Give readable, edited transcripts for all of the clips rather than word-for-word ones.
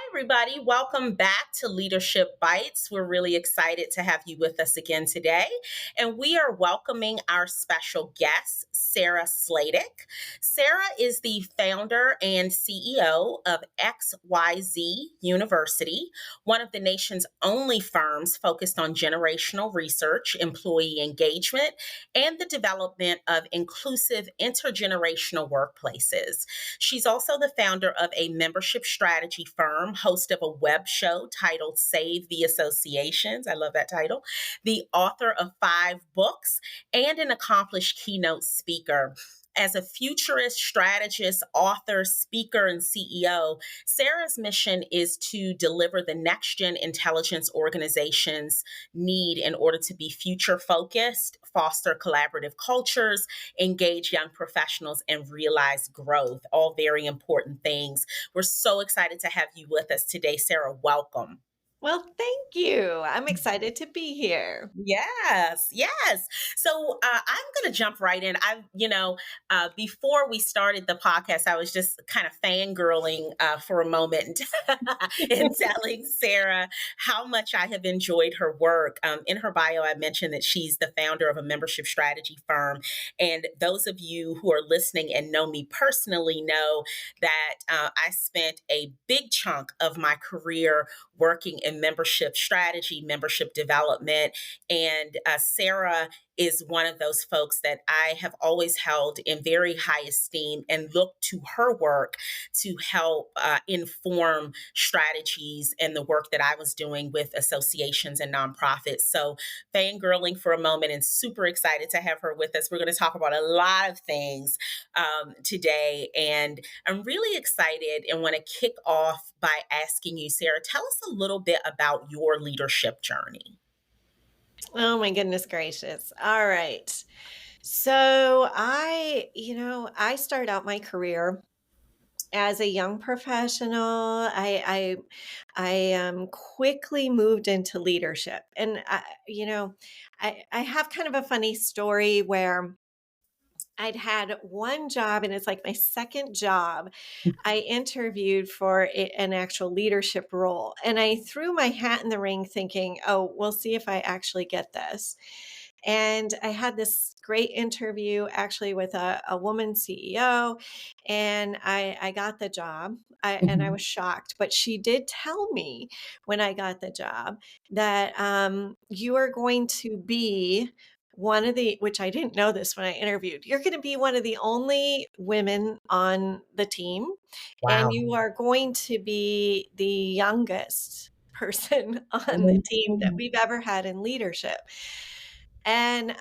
everybody. Welcome back to Leadership Bites. We're really excited to have you with us again today. And we are welcoming our special guest, Sarah Sladek. Sarah is the founder and CEO of XYZ University, one of the nation's only firms focused on generational research, employee engagement, and the development of inclusive intergenerational workplaces. She's also the founder of a membership strategy firm, host of a web show titled Save the Associations. I love that title. The author of 5 books and an accomplished keynote speaker. As a futurist, strategist, author, speaker, and CEO, Sarah's mission is to deliver the next-gen intelligence organizations need in order to be future-focused, foster collaborative cultures, engage young professionals, and realize growth. All very important things. We're so excited to have you with us today, Sarah. Welcome. Well, thank you. I'm excited to be here. Yes, yes. So I'm going to jump right in. Before we started the podcast, I was just kind of fangirling for a moment and telling Sarah how much I have enjoyed her work. In her bio, I mentioned that she's the founder of a membership strategy firm. And those of you who are listening and know me personally know that I spent a big chunk of my career working in membership strategy, membership development. And Sarah is one of those folks that I have always held in very high esteem and look to her work to help inform strategies and the work that I was doing with associations and nonprofits. So fangirling for a moment and super excited to have her with us. We're going to talk about a lot of things today. And I'm really excited and want to kick off by asking you, Sarah, tell us a little bit about your leadership journey. Oh my goodness gracious. All right. So I started out my career as a young professional. I quickly moved into leadership, and I have kind of a funny story where I'd had one job, and it's like my second job. I interviewed for an actual leadership role, and I threw my hat in the ring thinking, oh, we'll see if I actually get this. And I had this great interview actually with a woman CEO, and I got the job. And I Mhm. was shocked, but she did tell me when I got the job that you are going to be one of the, which I didn't know this when I interviewed, you're going to be one of the only women on the team, and Wow. you are going to be the youngest person on the team that Mhm. we've ever had in leadership. And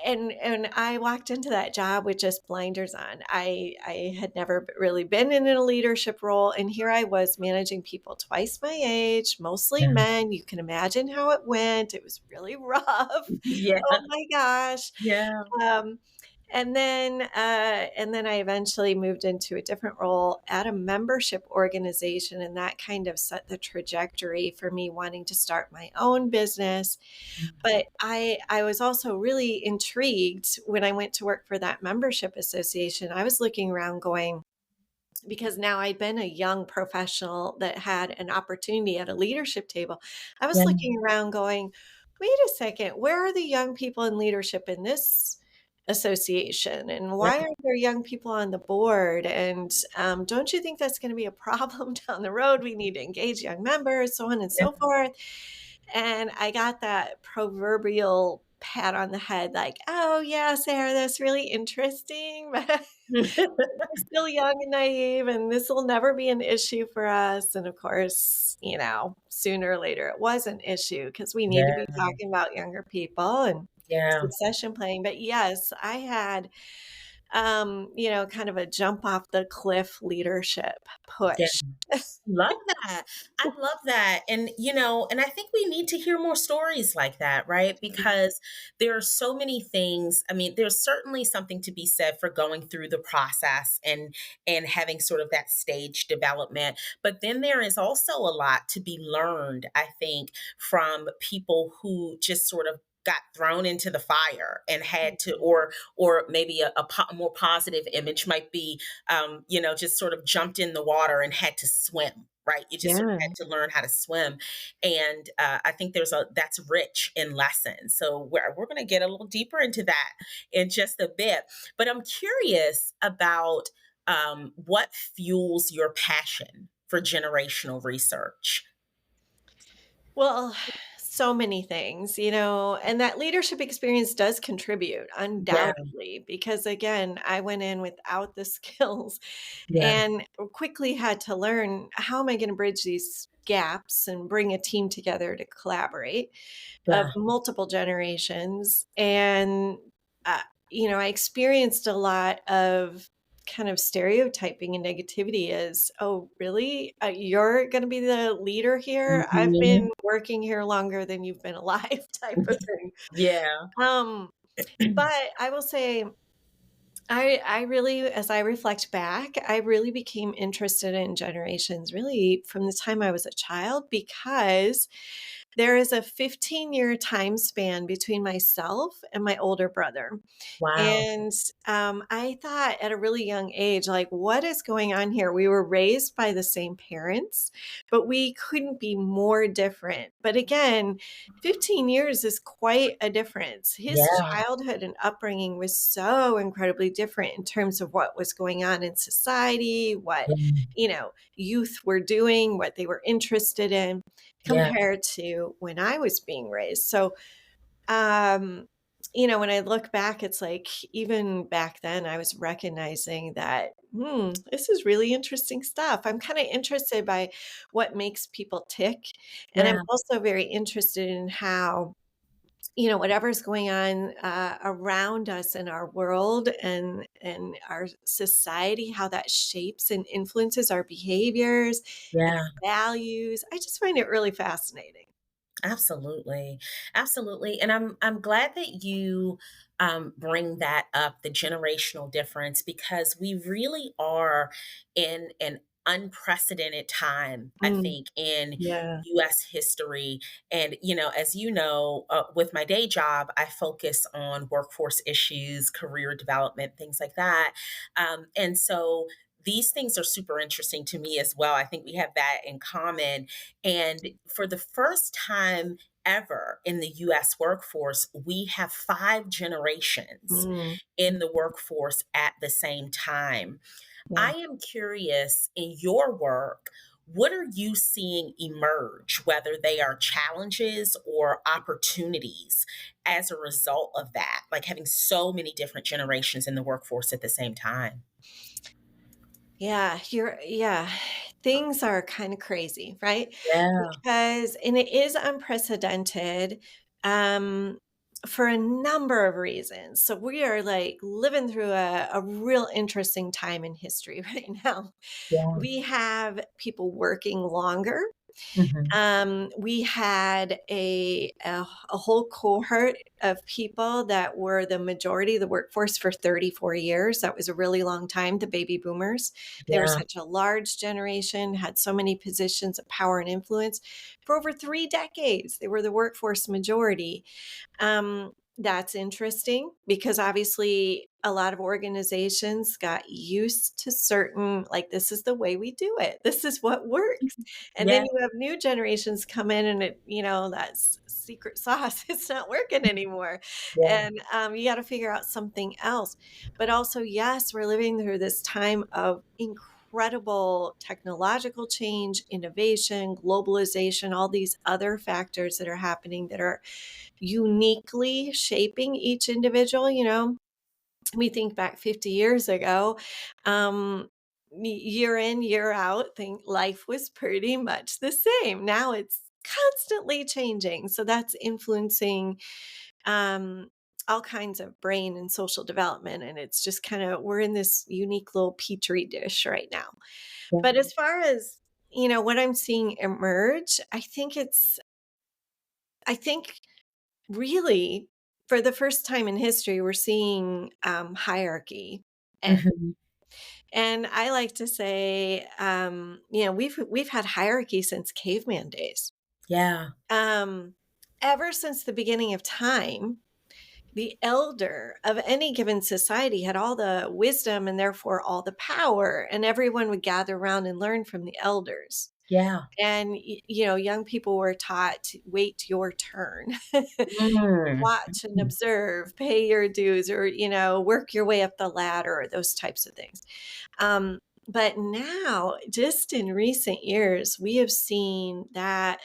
and I walked into that job with just blinders on. I had never really been in a leadership role, and here I was managing people twice my age, mostly Yeah. men. You can imagine how it went. It was really rough. Yeah. Oh my gosh. Yeah. Um, and then I eventually moved into a different role at a membership organization, and that kind of set the trajectory for me wanting to start my own business. But I was also really intrigued when I went to work for that membership association. I was looking around going, because now I'd been a young professional that had an opportunity at a leadership table. I was Yeah. looking around going, wait a second, where are the young people in leadership in this association? And Yeah. why aren't there young people on the board? And don't you think that's going to be a problem down the road? We need to engage young members, so on and Yeah. so forth. And I got that proverbial pat on the head, like, oh, yeah, Sarah, that's really interesting. But we're still young and naive, and this will never be an issue for us. And of course, sooner or later it was an issue because we need to be Yeah. talking about younger people and Yeah. succession planning. But yes, I had, kind of a jump off the cliff leadership Yeah. push. Love that. I love that. And I think we need to hear more stories like that, right? Because there are so many things. I mean, there's certainly something to be said for going through the process and having sort of that stage development. But then there is also a lot to be learned, I think, from people who just sort of got thrown into the fire and had to, or maybe a more positive image might be just sort of jumped in the water and had to swim. right? You just sort of Yeah. had to learn how to swim. And I think that's rich in lessons. So we're going to get a little deeper into that in just a bit. But I'm curious about what fuels your passion for generational research. Well, so many things, and that leadership experience does contribute Yeah, undoubtedly because again, I went in without the skills yeah, and quickly had to learn how am I going to bridge these gaps and bring a team together to collaborate of yeah. multiple generations. And, uh, I experienced a lot of kind of stereotyping and negativity is, oh, really? You're going to be the leader here? I've Mhm. been working here longer than you've been alive, type of thing. Yeah, Um, but I will say, I really, as I reflect back, I really became interested in generations really from the time I was a child because there is a 15-year time span between myself and my older brother. wow. And I thought at a really young age, like, what is going on here? We were raised by the same parents, but we couldn't be more different. But again, 15 years is quite a difference. His Yeah, childhood and upbringing was so incredibly different in terms of what was going on in society, what, yeah, youth were doing, what they were interested in yeah, compared to when I was being raised. So, um, when I look back, it's like even back then I was recognizing that, this is really interesting stuff. I'm kind of interested by what makes people tick. And I'm yeah, also very interested in how, whatever's going on around us in our world and our society, how that shapes and influences our behaviors and yeah. our values. I just find it really fascinating. Absolutely. Absolutely. And I'm glad that you bring that up, the generational difference, because we really are in an unprecedented time, I Mm, think, in yeah. US history. And, as you know, with my day job, I focus on workforce issues, career development, things like that. And so these things are super interesting to me as well. I think we have that in common, and for the first time ever in the US workforce, we have five generations Mm, in the workforce at the same time. I yeah. am curious in your work, what are you seeing emerge, whether they are challenges or opportunities as a result of that, like having so many different generations in the workforce at the same time? Yeah. Things are kind of crazy, right? Yeah, And it is unprecedented um for a number of reasons. So we are like living through a real interesting time in history right now. yeah, We have people working longer. mhm, We had a whole cohort of people that were the majority of the workforce for 34 years. That was a really long time, the baby boomers. They were yeah, such a large generation, had so many positions of power and influence. For over 3 decades, they were the workforce majority. That's interesting because obviously a lot of organizations got used to certain, like, this is the way we do it. This is what works. And then yeah, you have new generations come in and that's secret sauce. It's not working anymore. yeah, And you got to figure out something else. But also, yes, we're living through this time of incredible technological change, innovation, globalization, all these other factors that are happening that are uniquely shaping each individual. We think back 50 years ago, year in, year out, think life was pretty much the same. Now it's constantly changing. So that's influencing um, all kinds of brain and social development. And it's just kind of, we're in this unique little petri dish right now. yeah, But as far as, what I'm seeing emerge, I think really, for the first time in history, we're seeing hierarchy end. mhm, And I like to say, we've had hierarchy since caveman days. yeah, Um, Ever since the beginning of time, the elder of any given society had all the wisdom and therefore all the power, and everyone would gather around and learn from the elders. Yeah. And, young people were taught to wait your turn, Mm. watch and observe, pay your dues, or, work your way up the ladder, those types of things. Um, but now, just in recent years, we have seen that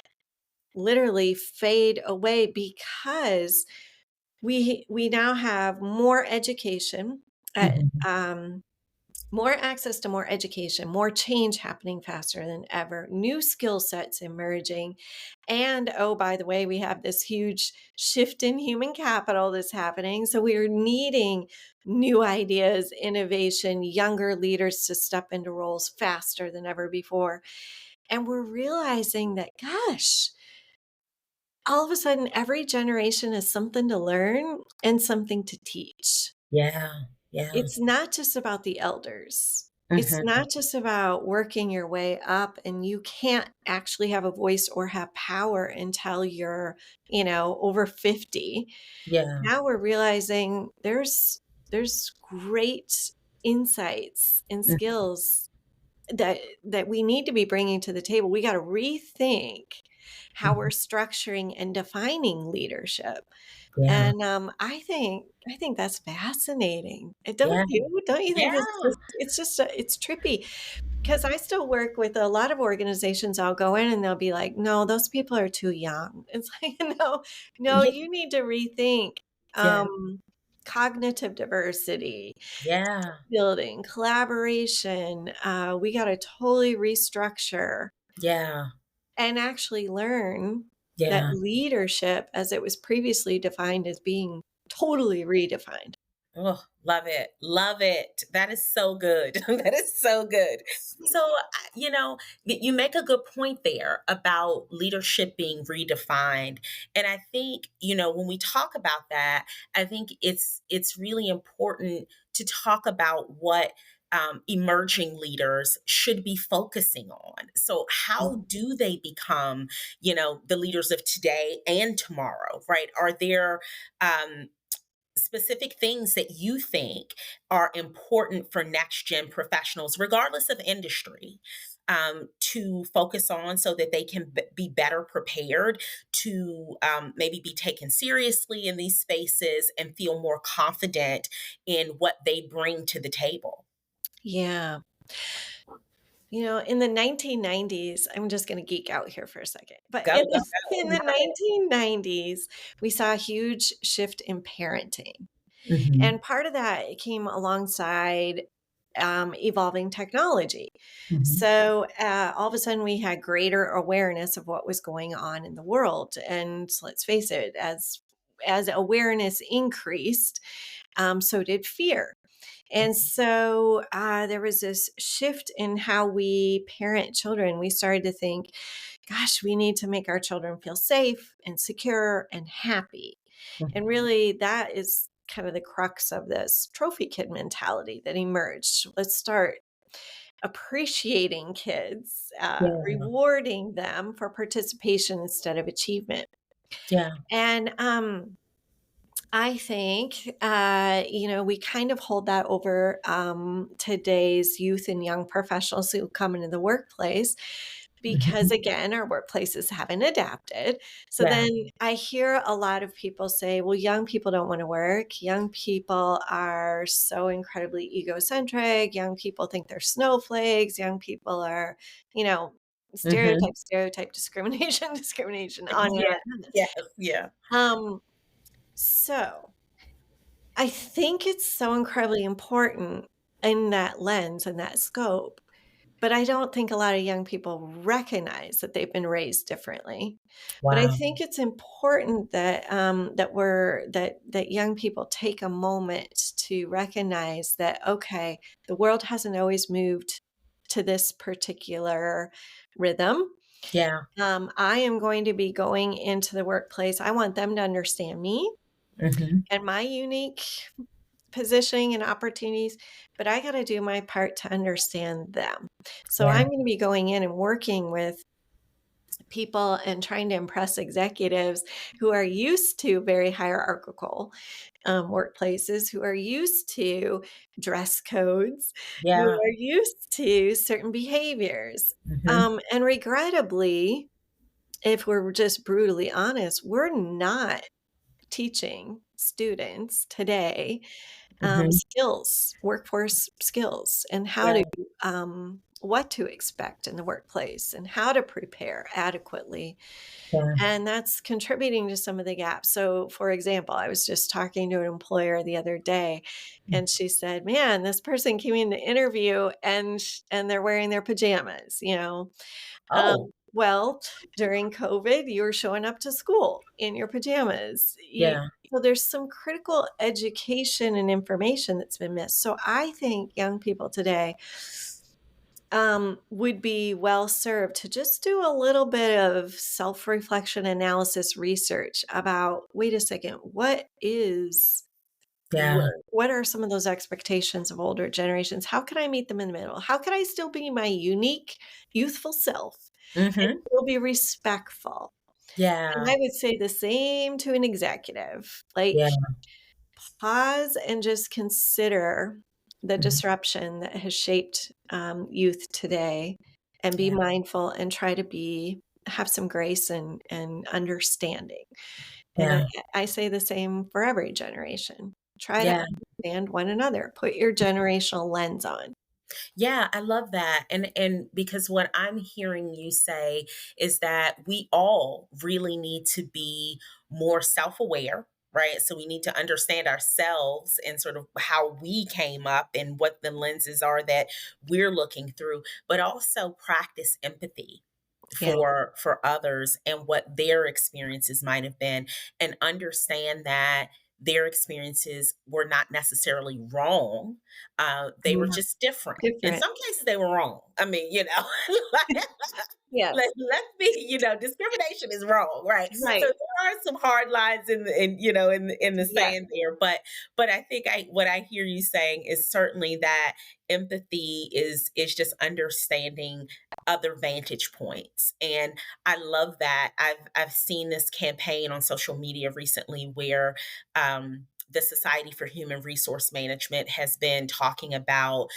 literally fade away because we now have more education, uh, Mhm. um, more access to more education, more change happening faster than ever, new skill sets emerging. And oh, by the way, we have this huge shift in human capital that's happening. So we are needing new ideas, innovation, younger leaders to step into roles faster than ever before. And we're realizing that, gosh, all of a sudden, every generation has something to learn and something to teach. Yeah. Yeah. It's not just about the elders. It's Mhm. not just about working your way up, and you can't actually have a voice or have power until you're, over 50. Yeah. Now we're realizing there's great insights and Mm. skills that we need to be bringing to the table. We got to rethink how we're Mhm. structuring and defining leadership. Yeah. And I think that's fascinating. Don't Yeah. you? Don't you think Yeah. it's just it's trippy because I still work with a lot of organizations. I'll go in and they'll be like, "No, those people are too young." It's like, no, no, Yeah. you need to rethink Yeah. um, cognitive diversity, Yeah. building, collaboration. We got to totally restructure Yeah. and actually learn that Yeah. leadership, as it was previously defined, is being totally redefined. Oh, love it. Love it. That is so good. That is so good. So, you make a good point there about leadership being redefined. And I think, when we talk about that, I think it's really important to talk about what emerging leaders should be focusing on. So, how do they become, the leaders of today and tomorrow, right? Are there specific things that you think are important for next gen professionals, regardless of industry, to focus on so that they can be better prepared to maybe be taken seriously in these spaces and feel more confident in what they bring to the table? Yeah. In the 1990s, I'm just going to geek out here for a second, but Go, in go, the, go. in the Love it. 1990s, we saw a huge shift in parenting. Hmm. And part of that came alongside evolving technology. Hmm. So all of a sudden, we had greater awareness of what was going on in the world. And let's face it, as awareness increased, so did fear. And so there was this shift in how we parent children. We started to think, gosh, we need to make our children feel safe and secure and happy. And really, that is kind of the crux of this trophy kid mentality that emerged. Let's start appreciating kids, Yeah, rewarding them for participation instead of achievement. yeah. And I think, we kind of hold that over today's youth and young professionals who come into the workplace because, Mhm. again, our workplaces haven't adapted. So Yeah. then I hear a lot of people say, well, young people don't want to work. Young people are so incredibly egocentric. Young people think they're snowflakes. Young people are, you know, Mhm. stereotype, discrimination, discrimination, on and Yeah. on. Yes. Yeah. Um, so I think it's so incredibly important in that lens and that scope, but I don't think a lot of young people recognize that they've been raised differently. But I Wow. think it's important that young people take a moment to recognize that, okay, the world hasn't always moved to this particular rhythm. Yeah. I am going to be going into the workplace. I want them to understand me Mhm. and my unique positioning and opportunities, but I got to do my part to understand them. So Yeah. I'm going to be going in and working with people and trying to impress executives who are used to very hierarchical workplaces, who are used to dress codes, who Yeah. are used to certain behaviors. Hmm. And regrettably, if we're just brutally honest, we're not teaching students today Hmm. skills, workforce skills, and how Yeah. to what to expect in the workplace and how to prepare adequately. Yeah. And that's contributing to some of the gaps. So, for example, I was just talking to an employer the other day, and she said, "Man, this person came in to interview, and and they're wearing their pajamas." Oh, Well, during COVID, you were showing up to school in your pajamas. yeah. So there's some critical education and information that's been missed. So I think young people today would be well served to just do a little bit of self reflection, analysis, research about wait a second, what is Yeah. what are some of those expectations of older generations? How can I meet them in the middle? How can I still be my unique, youthful self and Hmm. still be respectful? And Yeah. I would say the same to an executive. Like, Yeah. pause and just consider the Mhm. disruption that has shaped youth today, and be Yeah. mindful and try to have some grace and understanding. And Yeah. I say the same for every generation. Try to Yeah. understand one another. Put your generational lens on. Yeah, I love that. And because what I'm hearing you say is that we all really need to be more self-aware, right? So we need to understand ourselves and sort of how we came up and what the lenses are that we're looking through, but also practice empathy Yeah. for others and what their experiences might have been, and understand that their experiences were not necessarily wrong. They were Yeah. just different. In Different. some cases, they were wrong. I mean, Yes. let's be, discrimination is wrong, right? So Right. there are some hard lines in the Yes. sand there, but I think what I hear you saying is certainly that empathy is just understanding other vantage points. And I love that. I've seen this campaign on social media recently where the Society for Human Resource Management has been talking about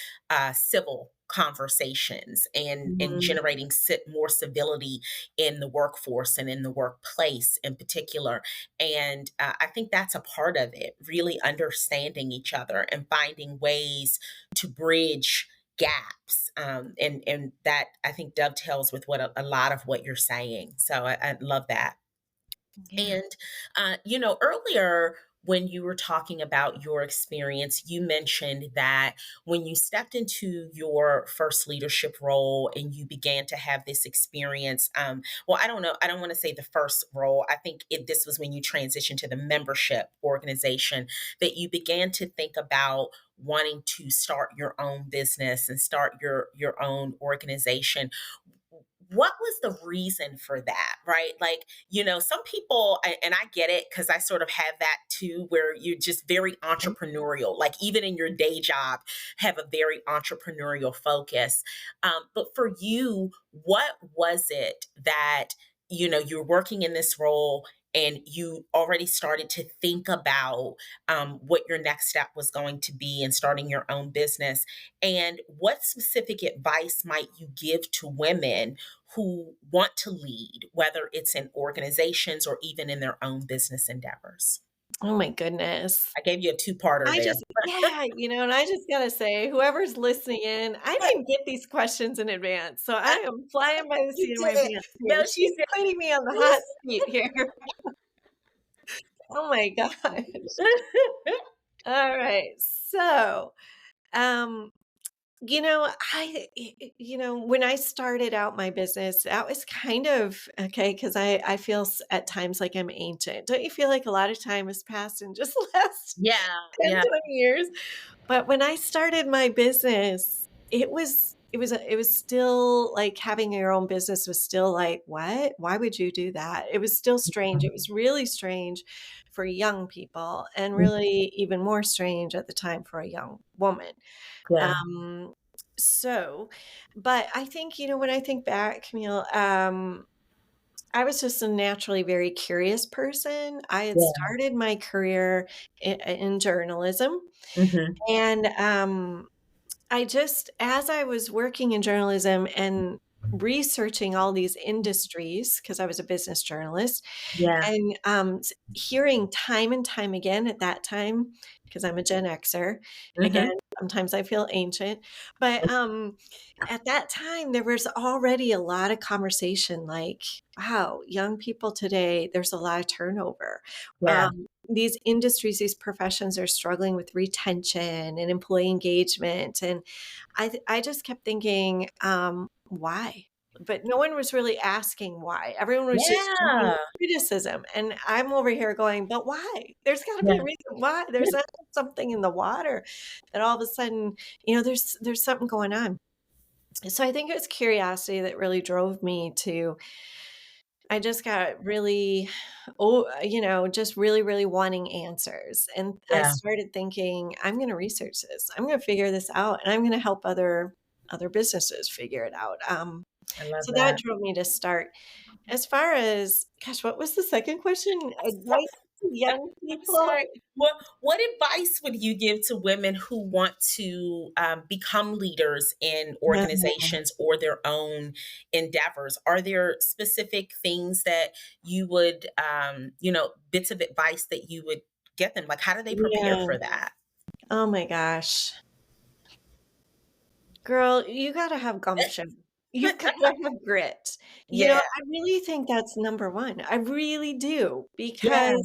civil conversations and Mhm. generating more civility in the workforce and in the workplace in particular. And I think that's a part of it, really understanding each other and finding ways to bridge gaps. And that I think dovetails with what a lot of what you're saying. So I love that. Yeah. And, earlier when you were talking about your experience, you mentioned that when you stepped into your first leadership role and you began to have this experience, well, I don't know, I don't want to say the first role. I think this was when you transitioned to the membership organization that you began to think about wanting to start your own business and start your own organization. What was the reason for that, right? Like, some people, and I get it because I sort of have that too, where you're just very entrepreneurial, like even in your day job, have a very entrepreneurial focus. But for you, what was it that, you're working in this role and you already started to think about what your next step was going to be and starting your own business? And what specific advice might you give to women who want to lead, whether it's in organizations or even in their own business endeavors? Oh my goodness. I gave you a two-parter I there. just yeah, and I just gotta say, whoever's listening in, I didn't get these questions in advance, so I am flying by the You seat of my did. pants No, here. you She's putting me on the hot seat here. Oh my gosh. All right. So, um, when I started out my business, that was kind of okay because I feel at times like I'm ancient. Don't you feel like a lot of time has passed in just the last Yeah, 10, yeah, 20 years? But when I started my business, it was still like having your own business was still like, "What? Why would you do that?" It was still strange. It was really strange for young people and mm, really even more strange at the time for a young woman. yeah, Um, so, but I think, when I think back, Camille, I was just a naturally very curious person. I had Yeah. started my career in journalism, Mhm. and I just, as I was working in journalism and researching all these industries, because I was a business journalist, Yeah. and hearing time and time again at that time, because I'm a Gen Xer, again, Mhm. sometimes I feel ancient, but at that time, there was already a lot of conversation like, wow, young people today, there's a lot of turnover. Yeah. These industries, these professions are struggling with retention and employee engagement. And I just kept thinking, why? But no one was really asking why. Everyone was just jumping to Yeah. criticism. And I'm over here going, but why? There's got to be Yeah. a reason why. There's not something in the water that all of a sudden, there's something going on. So I think it was curiosity that really drove me to I just got really just really, really wanting answers, and I Yeah. started thinking, "I'm gonna research this. I'm gonna figure this out, and I'm gonna help other businesses figure it out." I love So that that. drove me to start. As far as gosh, what was the second question? Advice to young I'm people? sorry. What advice would you give to women who want to become leaders in Mhm. organizations or their own endeavors? Are there specific things that you would, bits of advice that you would get them? Like, how do they prepare Yeah. for that? Oh my gosh. Girl, you gotta have gumption. You've gotta have grit. Yeah. I really think that's number 1. I really do, Yeah.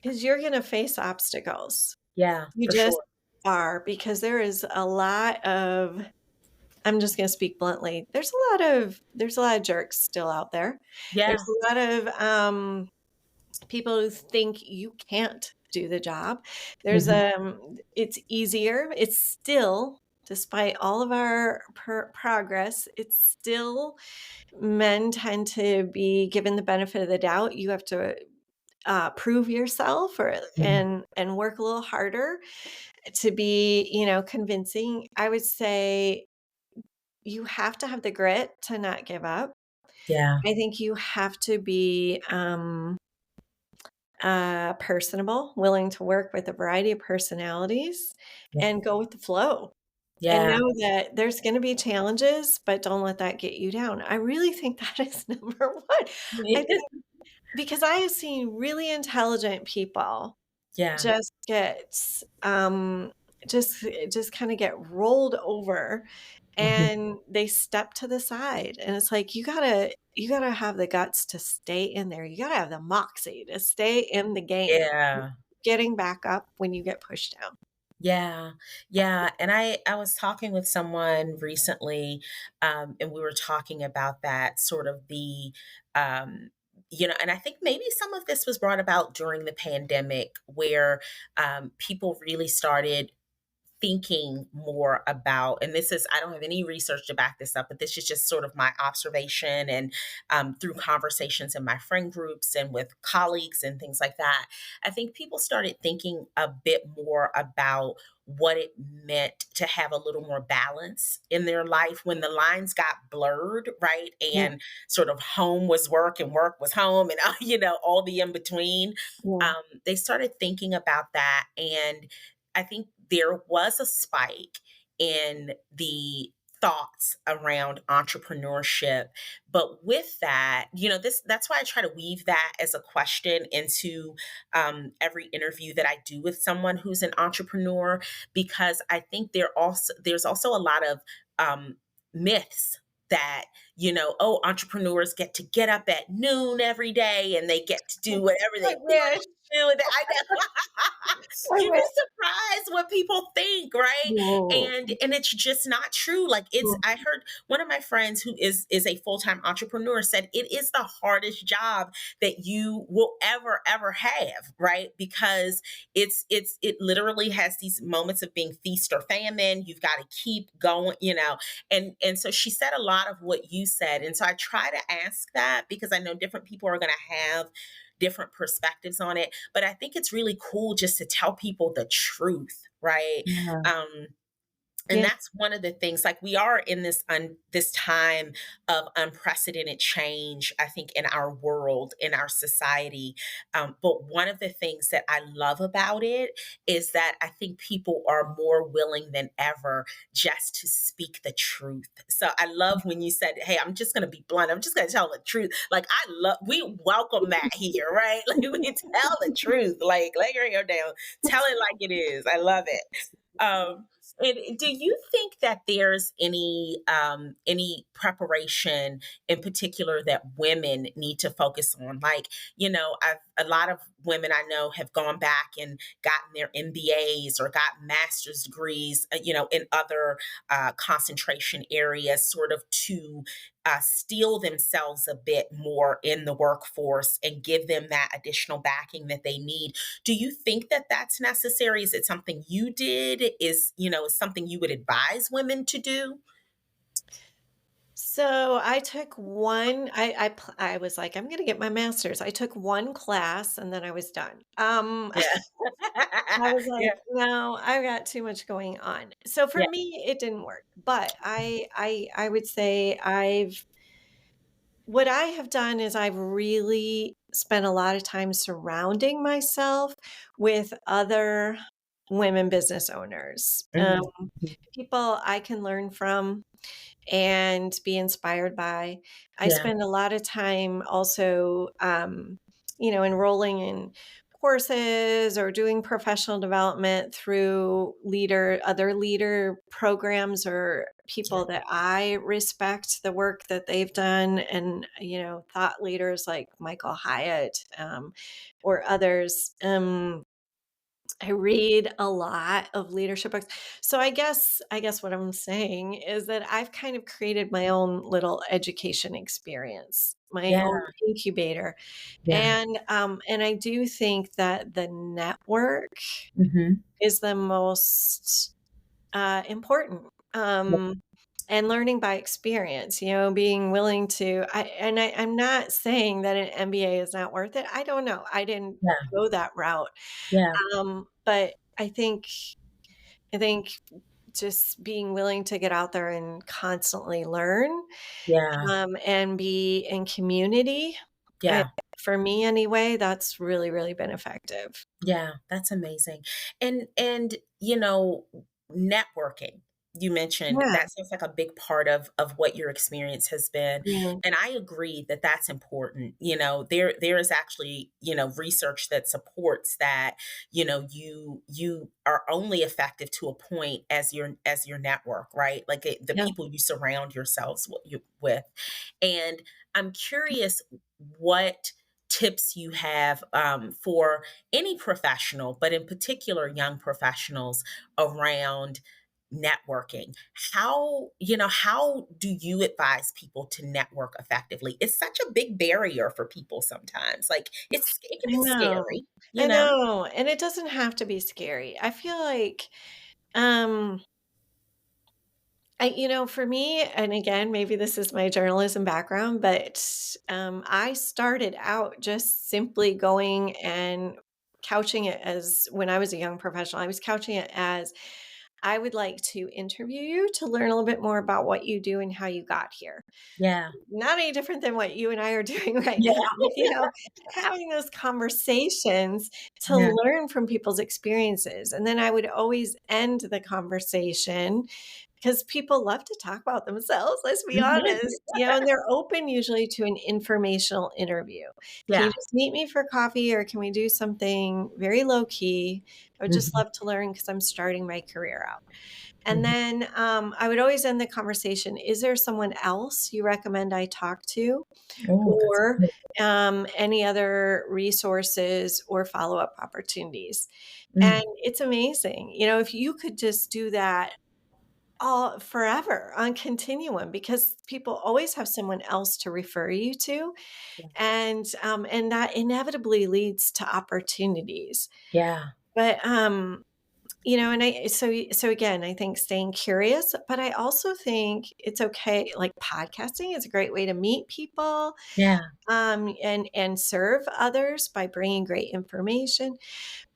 because you're gonna face obstacles. Yeah. You For just sure. are, because there is a lot of I'm just gonna speak bluntly, there's a lot of jerks still out there. There's Yeah. a lot of, people who think you can't do the job. Mhm. It's easier. It's still, despite all of our progress, it's still men tend to be given the benefit of the doubt. You have to prove yourself, Mhm. and work a little harder to be, convincing. I would say you have to have the grit to not give up. Yeah. I think you have to be personable, willing to work with a variety of personalities Yeah. and go with the flow and Yeah. know that there's going to be challenges, but don't let that get you down. I really think that is number one. I think because I have seen really intelligent people Yeah. just just kind of get rolled over, Mhm. and they step to the side, and it's like you gotta have the guts to stay in there. You gotta have the moxie to stay in the game, Yeah. getting back up when you get pushed down. Yeah, yeah, and I was talking with someone recently, and we were talking about that sort of um, and I think maybe some of this was brought about during the pandemic, where people really started thinking more about, and this is, I don't have any research to back this up, but this is just sort of my observation and through conversations in my friend groups and with colleagues and things like that. I think people started thinking a bit more about what it meant to have a little more balance in their life when the lines got blurred, right? Yeah, And sort of home was work and work was home and, all the in between. yeah, They started thinking about that. And I think there was a spike in the thoughts around entrepreneurship. But with that, that's why I try to weave that as a question into every interview that I do with someone who's an entrepreneur, because I think there's also a lot of myths that, oh, entrepreneurs get up at noon every day and they get to do whatever I they want wish. to do. And I know I you'd be wish. surprised what people think, right? No. And it's just not true. Like, it's, I heard one of my friends who is a full-time entrepreneur said it is the hardest job that you will ever have, right? Because it literally has these moments of being feast or famine. You've got to keep going, and so she said a lot of what you said. And so I try to ask that because I know different people are going to have different perspectives on it. But I think it's really cool just to tell people the truth, right? Yeah. Um, And Yeah. that's one of the things, like, we are in this time of unprecedented change, I think, in our world, in our society. But one of the things that I love about it is that I think people are more willing than ever just to speak the truth. So I love when you said, "Hey, I'm just going to be blunt. I'm just going to tell the truth." Like, we welcome that here, right? Like, we tell the truth, like, lay your hair down, tell it like it is. I love it. Um, and do you think that there's any preparation in particular that women need to focus on? Like, a lot of women I know have gone back and gotten their MBAs or got master's degrees, in other concentration areas, sort of to steel themselves a bit more in the workforce and give them that additional backing that they need. Do you think that that's necessary? Is it something you did? Is something you would advise women to do? So I took one. I was like, I'm going to get my master's. I took one class and then I was done. Yeah. I was Yeah. like, no, I got too much going on. So for Yeah. me, it didn't work. But I would say what I have done is I've really spent a lot of time surrounding myself with other women business owners, Mhm. people I can learn from and be inspired by. I Yeah. spend a lot of time also, enrolling in courses or doing professional development through other leader programs or Yeah. people that I respect the work that they've done, and thought leaders like Michael Hyatt, or others. I read a lot of leadership books. So I guess what I'm saying is that I've kind of created my own little education experience, my Yeah. own incubator. Yeah. And I do think that the network Mhm. is the most important. Yeah. And learning by experience, being willing to, I'm not saying that an MBA is not worth it. I don't know. I didn't Yeah. go that route. Yeah. But I think just being willing to get out there and constantly learn, Yeah. and be in community, I Yeah. for me anyway, that's really, really been effective. Yeah, that's amazing. And networking. You mentioned Yeah, that seems like a big part of what your experience has been. yeah, And I agree that that's important. There is actually, research that supports that, you are only effective to a point as your network, right? Like the yeah. people you surround yourselves with. And I'm curious what tips you have for any professional, but in particular young professionals around networking. How do you advise people to network effectively? It's such a big barrier for people sometimes. Like it can I be know. scary, you I know? know, and it doesn't have to be scary. I feel like, um for me, and again, maybe this is my journalism background, but I started out just simply going and couching it as when I was a young professional, I was couching it as I would like to interview you to learn a little bit more about what you do and how you got here. Yeah. Not any different than what you and I are doing right Yeah. now, having those conversations to Yeah. learn from people's experiences. And then I would always end the conversation because people love to talk about themselves, let's be Mhm. honest, and they're open usually to an informational interview. Can you Yeah. just meet me for coffee or can we do something very low key? I would just Mhm. love to learn because I'm starting my career out. And Mhm. then I would always end the conversation. Is there someone else you recommend I talk to? Oh, that's Or good. any other resources or follow up opportunities? And Mm. it's amazing. If you could just do that all forever on continuum, because people always have someone else to refer you to, Yeah. and that inevitably leads to opportunities. Yeah. But And so again, I think staying curious, but I also think it's okay. Like podcasting is a great way to meet people, Yeah, and serve others by bringing great information,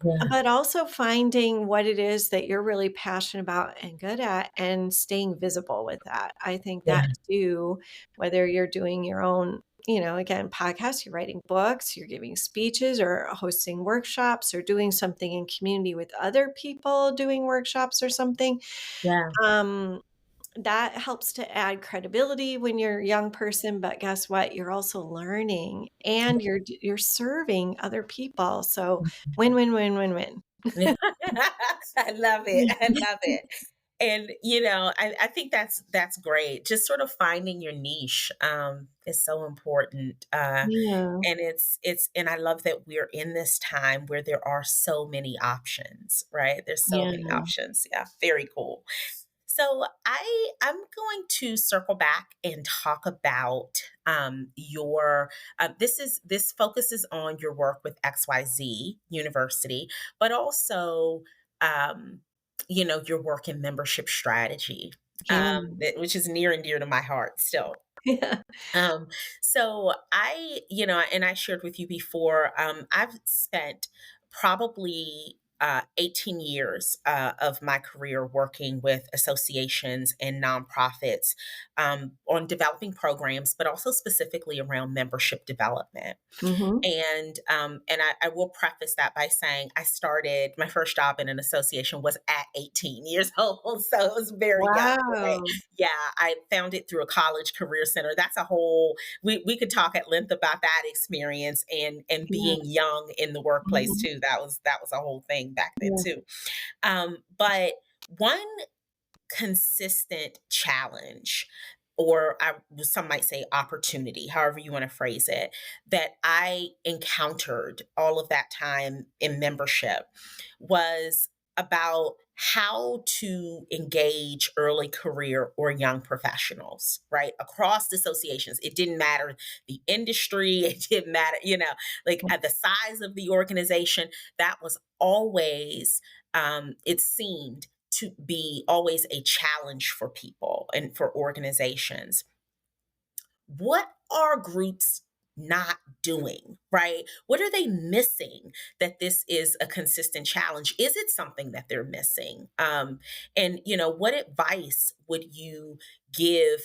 yeah, but also finding what it is that you're really passionate about and good at and staying visible with that. I think yeah, that too, whether you're doing your own, again, podcasts, you're writing books, you're giving speeches or hosting workshops or doing something in community with other people doing workshops or something. yeah. Um, that helps to add credibility when you're a young person, but guess what? You're also learning and you're serving other people. So win, win, win, win, win. I love it. I love it. And I think that's great. Just sort of finding your niche is so important. Yeah, And and I love that we're in this time where there are so many options, right? There's so many yeah, options. Yeah, very cool. So I'm going to circle back and talk about your this focuses on your work with XYZ University, but also um, your work in membership strategy, yeah, which is near and dear to my heart still. yeah. Um, so and I shared with you before, I've spent probably 18 years of my career working with associations and nonprofits on developing programs, but also specifically around membership development. Mhm. And I will preface that by saying I started my first job in an association was at 18 years old, so it was very young, right? Wow. Yeah, I found it through a college career center. That's a whole we could talk at length about that experience and Yeah, being young in the workplace mhm, too. That was a whole thing back then yeah, too. But one consistent challenge, or some might say opportunity, however you want to phrase it, that I encountered all of that time in membership was about how to engage early career or young professionals, right? Across the associations. It didn't matter the industry, it didn't matter, like at the size of the organization. That was always, it seemed to be always a challenge for people and for organizations. What are groups not doing, right? What are they missing that this is a consistent challenge? Is it something that they're missing? And what advice would you give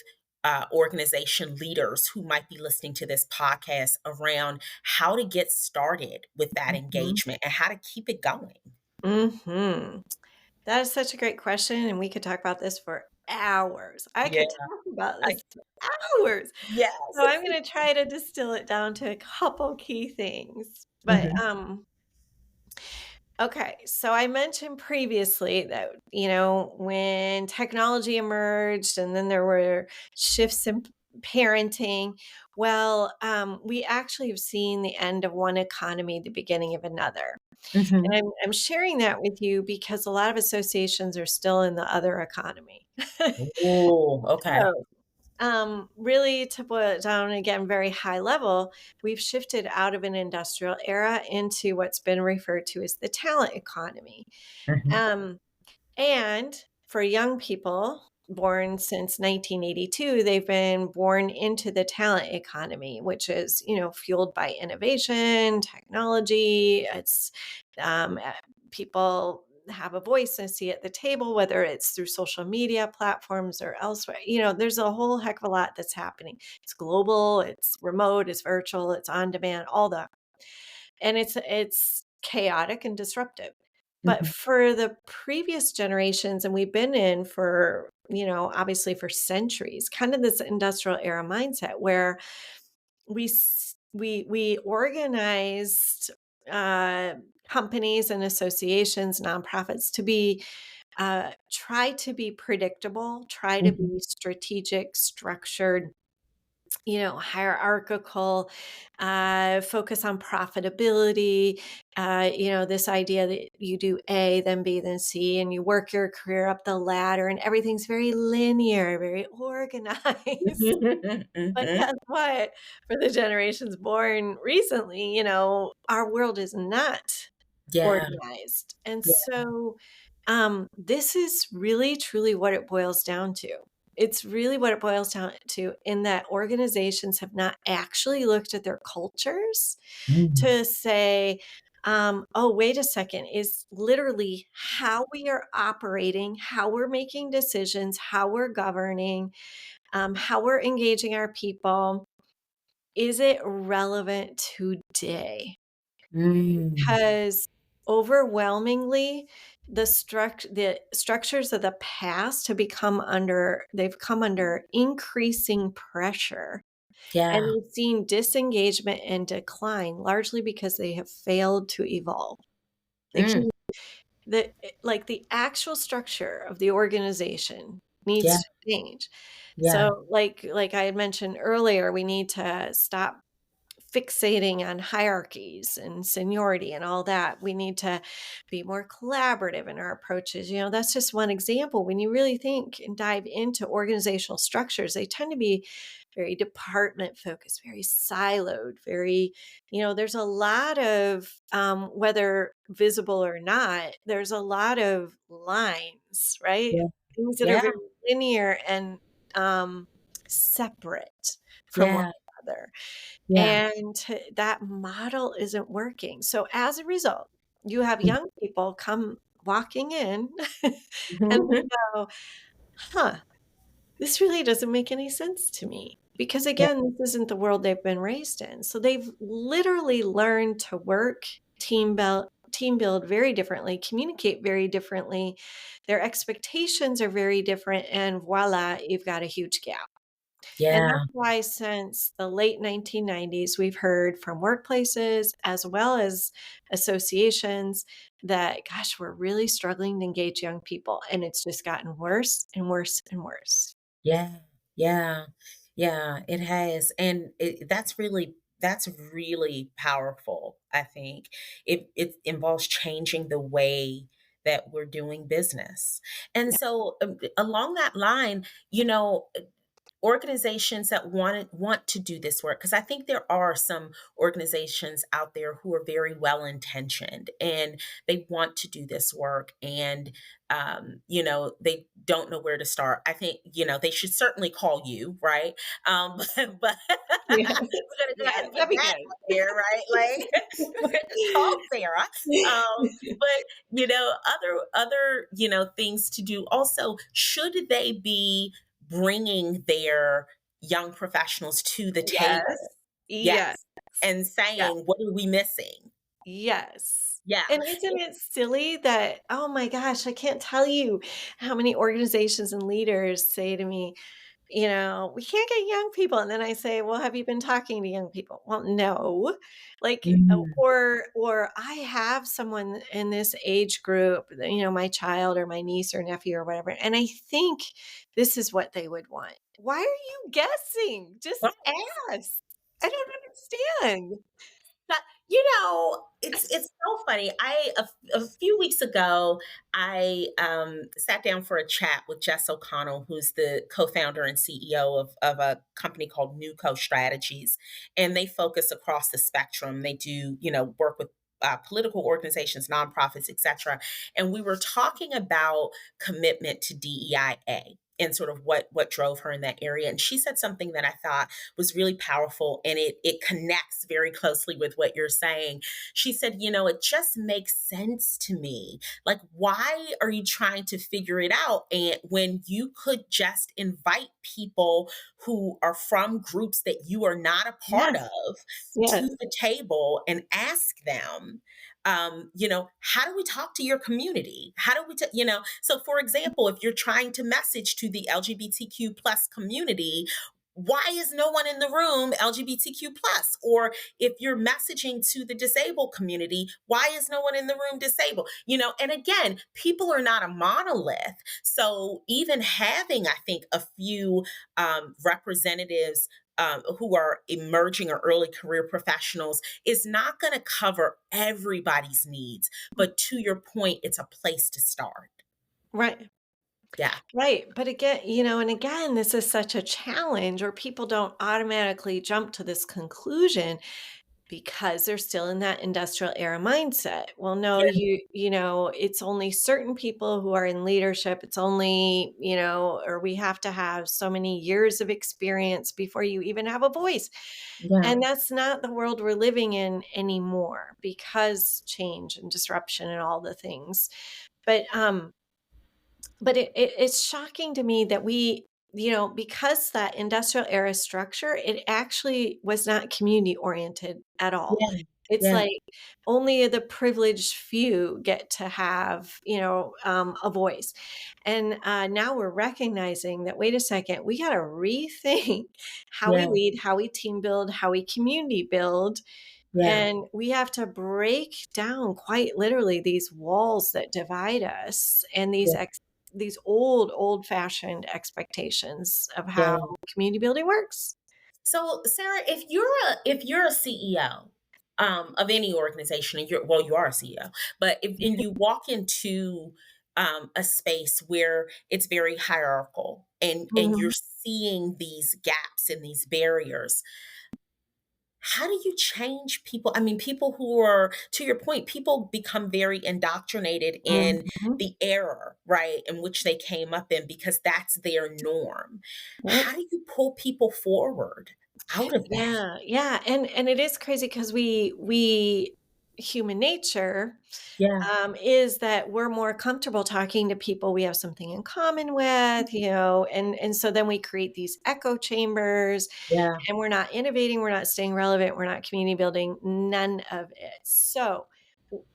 organization leaders who might be listening to this podcast around how to get started with that mhm, engagement and how to keep it going? mhm. That is such a great question, and we could talk about this for hours. I Yeah. could talk about I, this for hours. yes. So I'm gonna try to distill it down to a couple key things. But, Mhm. okay, so I mentioned previously that, when technology emerged and then there were shifts in parenting, well, we actually have seen the end of one economy, the beginning of another. And Mhm. I'm sharing that with you because a lot of associations are still in the other economy. Ooh, okay. So, really, to boil it down again, very high level, we've shifted out of an industrial era into what's been referred to as the talent economy. Mhm. Um, and for young people born since 1982, they've been born into the talent economy, which is, fueled by innovation, technology. It's people have a voice and see at the table, whether it's through social media platforms or elsewhere. There's a whole heck of a lot that's happening. It's global, it's remote, it's virtual, it's on demand, all that. And it's chaotic and disruptive. But Mhm. for the previous generations, and we've been in for, obviously for centuries, kind of this industrial era mindset where we organized uh, companies and associations, nonprofits to be try to be predictable, try to Mhm. be strategic, structured, hierarchical, focus on profitability, this idea that you do A, then B, then C, and you work your career up the ladder, and everything's very linear, very organized. Mhm. But Mhm. guess what? For the generations born recently, our world is not Yeah, organized. And yeah. so This is really truly what it boils down to. It's really what it boils down to, in that organizations have not actually looked at their cultures Mm. to say, oh, wait a second, is literally how we are operating, how we're making decisions, how we're governing, how we're engaging our people. Is it relevant today? Mm. Because overwhelmingly, the structures of the past they've come under increasing pressure, and Yeah. we've seen disengagement and decline largely because they have failed to evolve. They Mm. can like, the actual structure of the organization Yeah. needs to change. Yeah. So, like I had mentioned earlier, we need to stop fixating on hierarchies and seniority and all that. We need to be more collaborative in our approaches. That's just one example. When you really think and dive into organizational structures, they tend to be very department focused, very siloed, there's a lot of, whether visible or not, there's a lot of lines, right? Yeah. Things that are Yeah. very linear and separate from one Yeah. another. Yeah. And that model isn't working. So as a result, you have Mm. young people come walking in and they Mhm. go, huh, this really doesn't make any sense to me. Because Yeah. again, this isn't the world they've been raised in. So they've literally learned to work, team build very differently, communicate very differently. Their expectations are very different. And voila, you've got a huge gap. And Yeah. that's why since the late 1990s, we've heard from workplaces as well as associations that, gosh, we're really struggling to engage young people. And it's just gotten worse and worse and worse. Yeah, yeah, yeah, it has, and that's really powerful, I think. It involves changing the way that we're doing business. And Yeah. so, along that line, you know, organizations that want to do this work, because I think there are some organizations out there who are very well intentioned and they want to do this work, and they don't know where to start. I think they should certainly call you, right? But Yeah. we're gonna go Yeah. ahead and put That'd be that good. out there, right? Like, call Sarah. But other things to do also. Should they be bringing their young professionals to the Yes. table? Yes. Yes, and Yeah. saying, what are we missing? Yes. Yeah. And isn't it silly that, oh my gosh, I can't tell you how many organizations and leaders say to me, we can't get young people. And then I say, well, have you been talking to young people? Well, no. Like, Mm. or I have someone in this age group, my child or my niece or nephew or whatever, and I think this is what they would want. Why are you guessing? Just ask. I don't understand. But, it's so funny. A few weeks ago, I sat down for a chat with Jess O'Connell, who's the co-founder and CEO of a company called Newco Strategies, and they focus across the spectrum. They do work with political organizations, nonprofits, etc. And we were talking about commitment to DEIA and sort of what drove her in that area. And she said something that I thought was really powerful, and it connects very closely with what you're saying. She said, it just makes sense to me. Like, why are you trying to figure it out, and when you could just invite people who are from groups that you are not a part Yes. of to Yes. the table and ask them, how do we talk to your community? How do we, so for example, if you're trying to message to the LGBTQ plus community, why is no one in the room LGBTQ plus? Or if you're messaging to the disabled community, why is no one in the room disabled? And again, people are not a monolith. So even having, I think, a few representatives who are emerging or early career professionals is not going to cover everybody's needs. But to your point, it's a place to start. Right. Yeah. Right. But again, and again, this is such a challenge, or people don't automatically jump to this conclusion. because they're still in that industrial era mindset. Well, no, Yeah. it's only certain people who are in leadership. It's only, or we have to have so many years of experience before you even have a voice. Yeah. And that's not the world we're living in anymore because change and disruption and all the things. But it's shocking to me that because that industrial era structure, it actually was not community oriented at all. Yeah. It's Yeah. like only the privileged few get to have, a voice. And now we're recognizing that, wait a second, we got to rethink how we Yeah. lead, how we team build, how we community build, Yeah. and we have to break down quite literally these walls that divide us and Yeah. these old-fashioned expectations of how Yeah. community building works. So, Sarah, if you're a CEO of any organization, and you are a CEO, but if and you walk into a space where it's very hierarchical, and you're Mhm. seeing these gaps and these barriers, how do you change people? I mean, people who are, to your point, people become very indoctrinated in Mhm. the era, right, in which they came up in because that's their norm. Yep. How do you pull people forward out of that? Yeah, yeah, and it is crazy because we human nature, Yeah, is that we're more comfortable talking to people we have something in common with, and so then we create these echo chambers, yeah, and we're not innovating, we're not staying relevant, we're not community building, none of it. So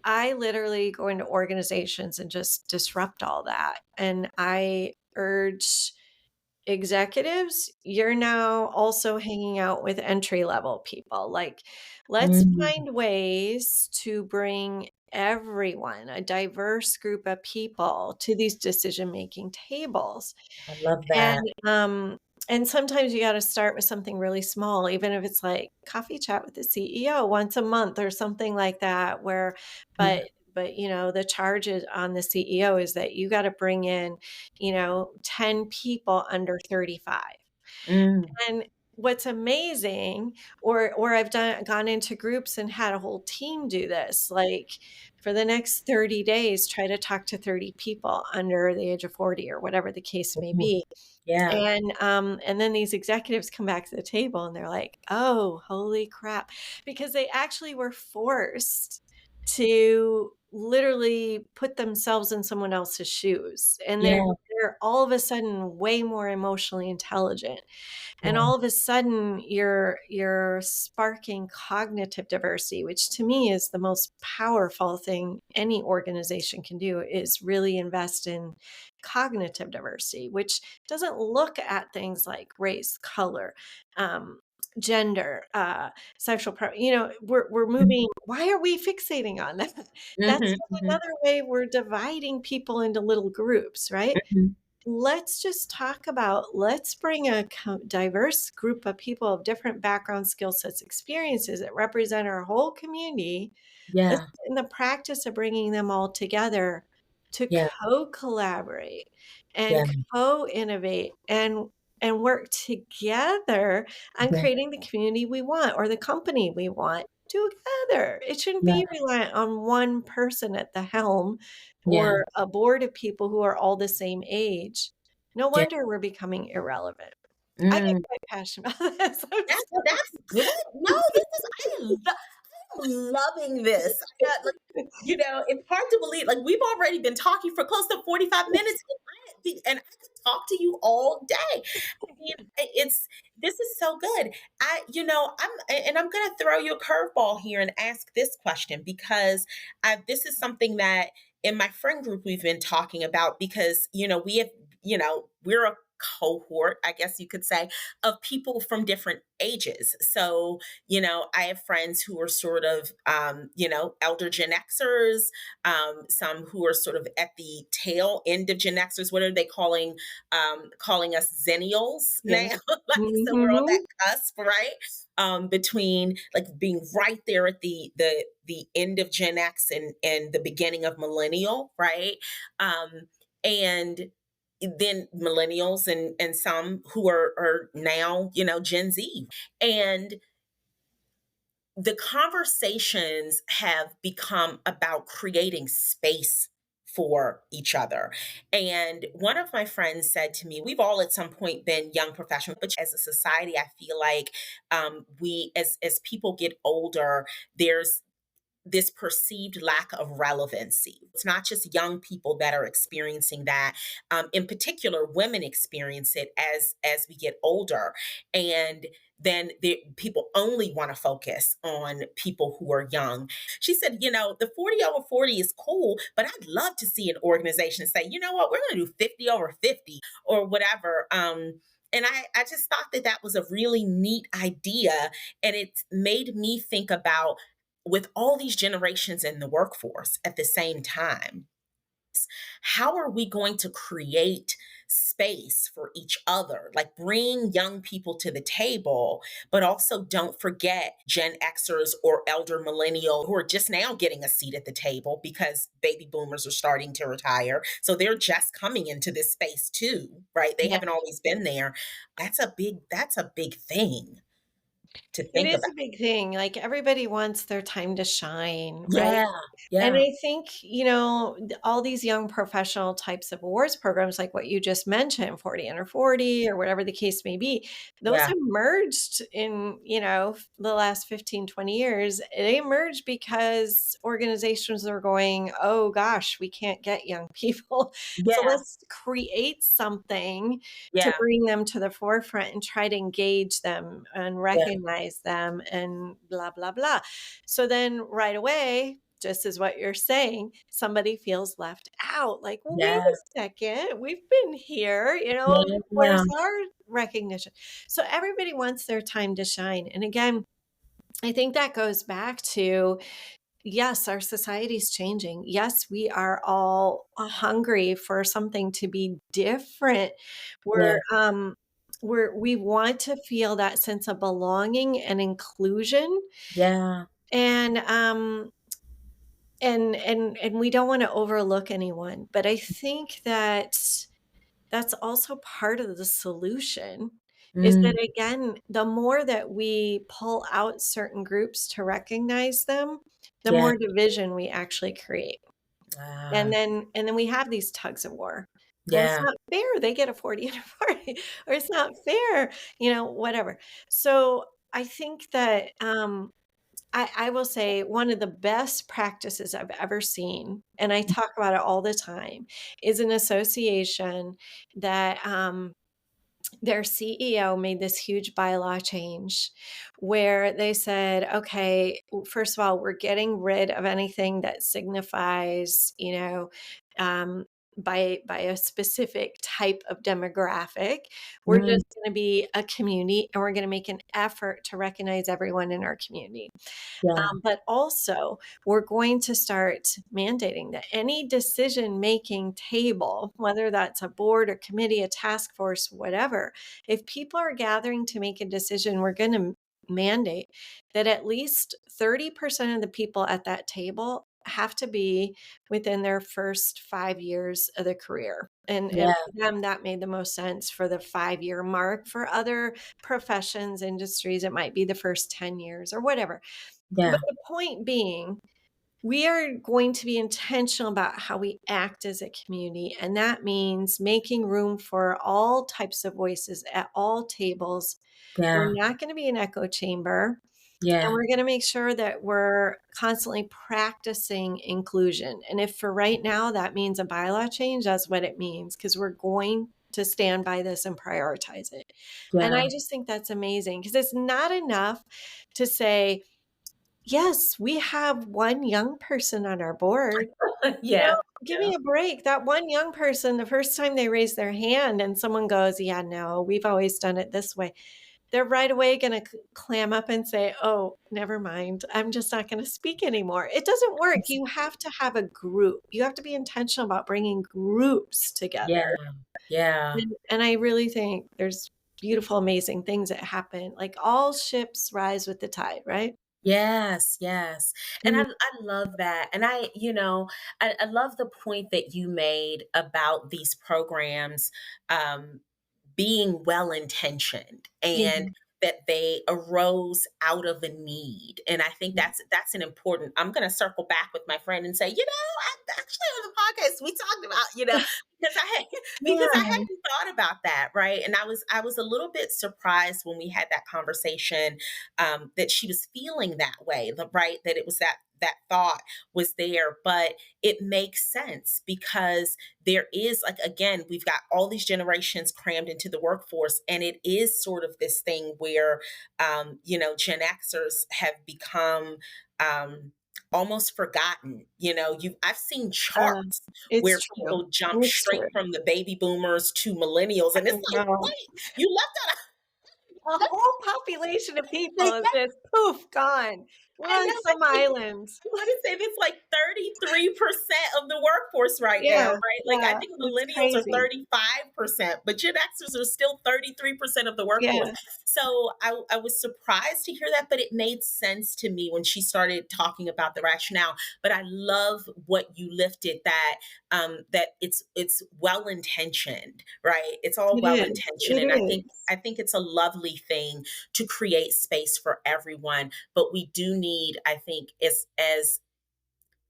I literally go into organizations and just disrupt all that. And I urge executives, you're now also hanging out with entry level people. Like, let's mm, find ways to bring everyone, a diverse group of people, to these decision making tables. I love And, that. sometimes you gotta start with something really small, even if it's like coffee chat with the CEO once a month or something like that, where Yeah, but, the charge is on the CEO is that you gotta bring in, 10 people under 35. mm, And what's amazing, or I've gone into groups and had a whole team do this, like, for the next 30 days, try to talk to 30 people under the age of 40 or whatever the case may mm, be. yeah, And then these executives come back to the table and they're like, "Oh, holy crap." Because they actually were forced to literally put themselves in someone else's shoes, and yeah, they're all of a sudden way more emotionally intelligent, and yeah, all of a sudden you're sparking cognitive diversity, which to me is the most powerful thing any organization can do, is really invest in cognitive diversity, which doesn't look at things like race, color, um, gender, sexual we're mhm, moving. Why are we fixating on that? That's mhm, yet mhm, another way we're dividing people into little groups, right? mhm, Let's just talk about, let's bring a diverse group of people of different backgrounds, skill sets, experiences that represent our whole community. Let's yeah, get in the practice of bringing them all together to yeah, co-collaborate and yeah, co-innovate and work together on yeah, creating the community we want or the company we want together. It shouldn't yeah, be reliant on one person at the helm yeah, or a board of people who are all the same age. No yeah, wonder we're becoming irrelevant. I get mm. quite passionate about this. I'm That's good. No, this is I'm loving this. I got like, it's hard to believe. Like we've already been talking for close to 45 minutes, and I could talk to you all day. I mean, it's this is so good. I'm going to throw you a curveball here and ask this question because this is something that in my friend group we've been talking about because we're a cohort, I guess you could say, of people from different ages. So I have friends who are sort of, elder Gen Xers, some who are sort of at the tail end of Gen Xers. What are they calling us Zennials now? Yes. Like, so we're on that Mhm. cusp, right? Between like being right there at the end of Gen X and the beginning of millennial, right? And then millennials and some who are now Gen Z, and the conversations have become about creating space for each other. And one of my friends said to me, we've all at some point been young professionals, but as a society, I feel like we, as people get older, there's this perceived lack of relevancy. It's not just young people that are experiencing that. In particular, women experience it as we get older, and then people only want to focus on people who are young. She said, the 40 over 40 is cool, but I'd love to see an organization say, you know what, we're going to do 50 over 50 or whatever. And I just thought that that was a really neat idea. And it made me think about, with all these generations in the workforce at the same time, how are we going to create space for each other? Like, bring young people to the table, but also don't forget Gen Xers or elder millennial who are just now getting a seat at the table because baby boomers are starting to retire. So they're just coming into this space too, right? They Yeah. haven't always been there. That's a big thing to It think is about. a big thing. Like everybody wants their time to shine, right? Yeah. And Yeah. I think, all these young professional types of awards programs, like what you just mentioned, 40 under 40 or whatever the case may be, those Yeah. emerged in, the last 15, 20 years. They emerged because organizations are going, oh gosh, we can't get young people. So Yeah. let's create something to Yeah. bring them to the forefront and try to engage them and Yeah. recognize them and blah, blah, blah. So then right away, just as what you're saying, somebody feels left out. Like, well, wait Yeah. a second, we've been here, Yeah. where's our recognition? So everybody wants their time to shine. And again, I think that goes back to, yes, our society's changing. Yes, we are all hungry for something to be different. Yeah. We want to feel that sense of belonging and inclusion, Yeah. and and we don't want to overlook anyone. But I think that that's also part of the solution, is Mm. that again, the more that we pull out certain groups to recognize them, the Yeah. more division we actually create. And Ah. then we have these tugs of war. Well, it's Yeah. not fair, they get a 40 and a 40, or it's not fair, whatever. So, I think that, I will say one of the best practices I've ever seen, and I talk about it all the time, is an association that, their CEO made this huge bylaw change where they said, okay, first of all, we're getting rid of anything that signifies, um, by a specific type of demographic. We're Mm. just going to be a community, and we're going to make an effort to recognize everyone in our community. Yeah. But also, we're going to start mandating that any decision making table, whether that's a board or committee, a task force, whatever, if people are gathering to make a decision, we're going to mandate that at least 30% of the people at that table have to be within their first 5 years of the career. And Yeah. for them, that made the most sense for the 5 year mark. For other professions, industries, it might be the first 10 years or whatever. But Yeah. the point being, we are going to be intentional about how we act as a community. And that means making room for all types of voices at all tables. We're Yeah. not going to be an echo chamber. And Yeah. we're going to make sure that we're constantly practicing inclusion. And if for right now that means a bylaw change, that's what it means, because we're going to stand by this and prioritize it. And Yeah. I just think that's amazing, because it's not enough to say, yes, we have one young person on our board. You know, Yeah. give Yeah. me a break. That one young person, the first time they raise their hand and someone goes, yeah, no, we've always done it this way, they're right away going to clam up and say, oh, never mind. I'm just not going to speak anymore. It doesn't work. You have to have a group. You have to be intentional about bringing groups Yeah. together. Yeah. And I really think there's beautiful, amazing things that happen. Like all ships rise with the tide, right? Yes, yes. And I love that. And I love the point that you made about these programs um being well intentioned, and Mhm. that they arose out of a need. And I think that's an important. I'm going to circle back with my friend and say, I actually on the podcast we talked about, because I had because I Yeah. hadn't thought about that, right? And I was a little bit surprised when we had that conversation, that she was feeling that way, right? That it was that thought was there, but it makes sense because there is, like, again, we've got all these generations crammed into the workforce, and it is sort of this thing where Gen Xers have become almost forgotten. I've seen Uh, charts it's where true. people jump It's straight true. from the baby boomers to millennials, and I it's like, know. wait, you left A out. whole population of people is Yeah, just poof, gone. We're I on know. some island. I want to say that's like 33% of the workforce right now, Yeah, right? Like, I yeah, think it's millennials are crazy. 35%, but Gen Xers are still 33% of the workforce. Yeah, So I was surprised to hear that, but it made sense to me when she started talking about the rationale. But I love what you lifted, that it's well intentioned, right? It's all it well is. intentioned, It and I think is. I think it's a lovely thing to create space for everyone. But we do need, I think, as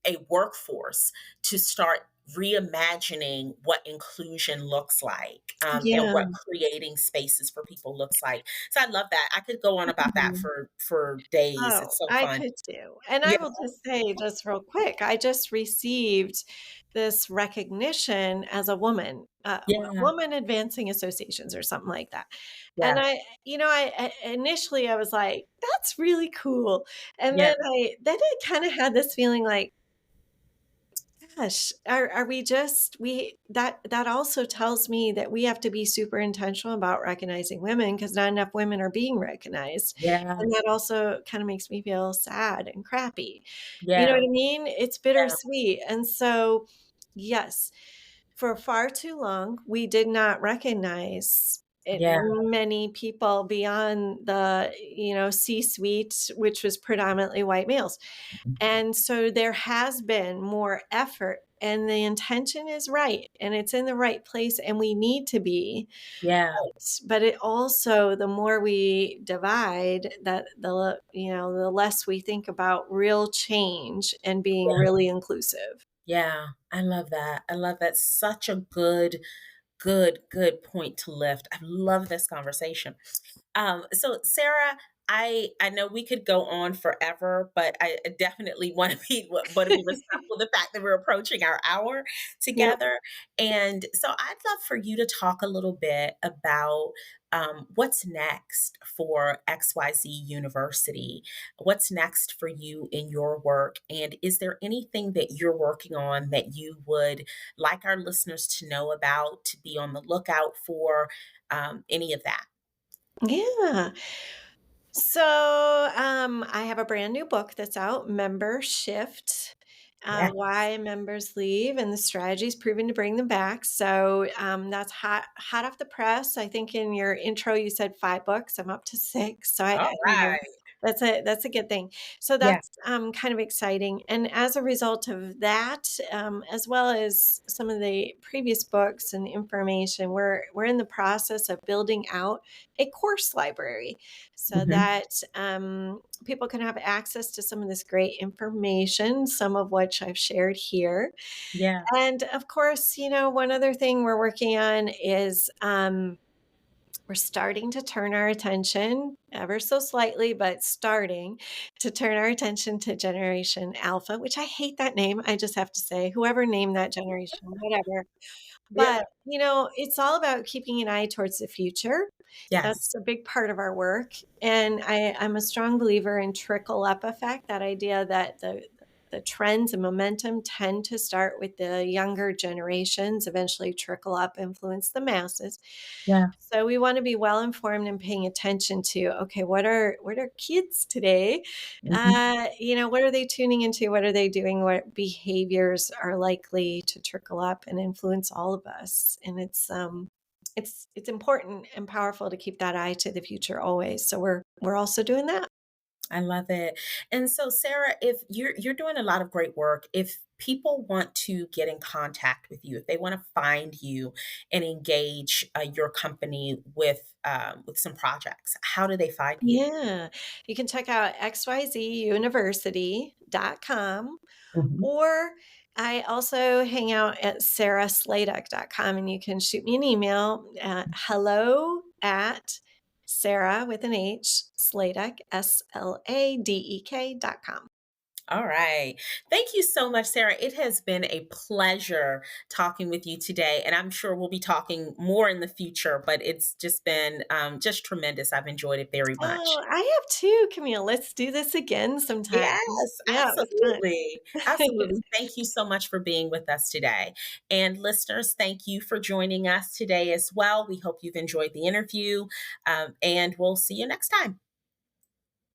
a workforce, to start reimagining what inclusion looks like, and Yeah. what creating spaces for people looks like. So I love that. I could go on about that Mhm. for days. Oh, It's so I fun. could too. And I Yeah, will just say, just real quick, I just received this recognition as a woman, yeah, woman advancing associations or something like that. And yeah, initially I was like, that's really cool. And yeah, then I kind of had this feeling like, gosh, are we just we that also tells me that we have to be super intentional about recognizing women because not enough women are being recognized. yeah, And that also kind of makes me feel sad and crappy. You know yeah, what I mean? It's yeah, bittersweet. And so, yes, for far too long, we did not recognize yeah, many people beyond the, C-suite, which was predominantly white males. And so there has been more effort and the intention is right and it's in the right place and we need to be. yeah, But it also, the more we divide, that the less we think about real change and being yeah, really inclusive. yeah. I love that. I love that. Such a good point to lift. I love this conversation. So Sarah, I know we could go on forever, but I definitely want to be respectful of the fact that we're approaching our hour Yep. together. And so I'd love for you to talk a little bit about, what's next for XYZ University. What's next for you in your work? And is there anything that you're working on that you would like our listeners to know about, to be on the lookout for, any of that? Yeah. So, I have a brand new book that's out, Member Shift, Yeah. Why Members Leave and the Strategies Proven to Bring Them Back. So, that's hot off the press. I think in your intro you said 5 books. I'm up to 6. So All right. that's a good thing. So Yeah. that's kind of exciting. And as a result of that, as well as some of the previous books and information, we're in the process of building out a course library so Mhm. that people can have access to some of this great information, some of which I've shared here. Yeah. And of course, one other thing we're working on is we're starting to turn our attention ever so slightly, but starting to turn our attention to Generation Alpha, which I hate that name. I just have to say, whoever named that generation, whatever. Yeah. But, it's all about keeping an eye towards the future. Yes. That's a big part of our work. And I'm a strong believer in trickle up effect, that idea that the trends and momentum tend to start with the younger generations, eventually trickle up, influence the masses. Yeah. So we want to be well informed and paying attention to, okay, what are kids today? Mhm. What are they tuning into? What are they doing? What behaviors are likely to trickle up and influence all of us? And it's important and powerful to keep that eye to the future always. So we're also doing that. I love it. And so, Sarah, if you're doing a lot of great work, if people want to get in contact with you, if they want to find you and engage your company with some projects, how do they find you? Yeah. You can check out xyzuniversity.com, Mhm. or I also hang out at sarahsladek.com, and you can shoot me an email at hello at Sarah with an H, Sladek, SLADEK.com. All right. Thank you so much, Sarah. It has been a pleasure talking with you today, and I'm sure we'll be talking more in the future. But it's just been just tremendous. I've enjoyed it very much. Oh, I have too, Camille. Let's do this again sometime. Yes, Yeah, it was absolutely. fun. Absolutely. Thank you so much for being with us today. And listeners, thank you for joining us today as well. We hope you've enjoyed the interview, and we'll see you next time.